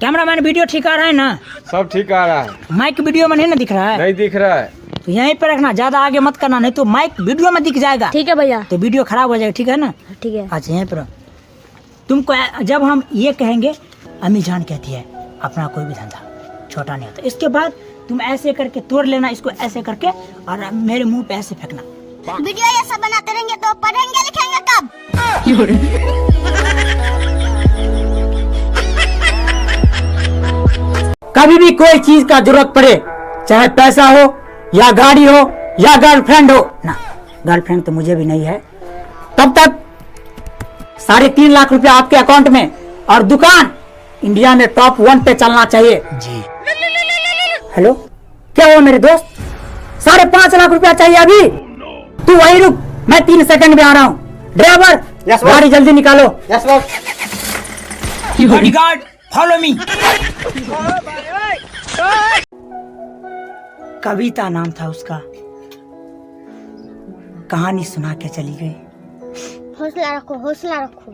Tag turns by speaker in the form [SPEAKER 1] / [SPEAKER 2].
[SPEAKER 1] Cameraman video ठीक आ रहा है ना?
[SPEAKER 2] सब ठीक आ रहा है।
[SPEAKER 1] माइक वीडियो में नहीं ना दिख रहा है?
[SPEAKER 2] नहीं दिख रहा है।
[SPEAKER 1] तो यहीं पे रखना, ज्यादा आगे मत करना, नहीं तो माइक वीडियो में दिख जाएगा।
[SPEAKER 3] ठीक है भैया।
[SPEAKER 1] तो वीडियो खराब हो जाएगा, ठीक है ना?
[SPEAKER 3] ठीक है।
[SPEAKER 1] अच्छा यहीं पर तुमको जब हम ये कहेंगे अम्मी जान कहती है अपना कोई भी धंधा छोटा नहीं होता, इसके बाद तुम ऐसे करके तोड़ लेना इसको, ऐसे करके, और मेरे मुंह पे ऐसे फेंकना।
[SPEAKER 4] वीडियो ये सब बनाते रहेंगे तो पढ़ेंगे लिखेंगे कब?
[SPEAKER 1] कभी भी कोई चीज का जरूरत पड़े, चाहे पैसा हो या गाड़ी हो या गर्लफ्रेंड हो ना, गर्लफ्रेंड तो मुझे भी नहीं है, तब तक 3.5 लाख रुपया आपके अकाउंट में, और दुकान इंडिया में टॉप 1 पे चलना चाहिए जी। हेलो, क्या हुआ मेरे दोस्त? 5.5 लाख रुपया चाहिए अभी? तू वहीं रुक, मैं 3 सेकंड में आ रहा हूँ। ड्राइवर गाड़ी जल्दी निकालो। Bodyguard follow me. कविता नाम था उसका, कहानी सुना के चली गई।
[SPEAKER 4] हौसला रखो, हौसला रखो।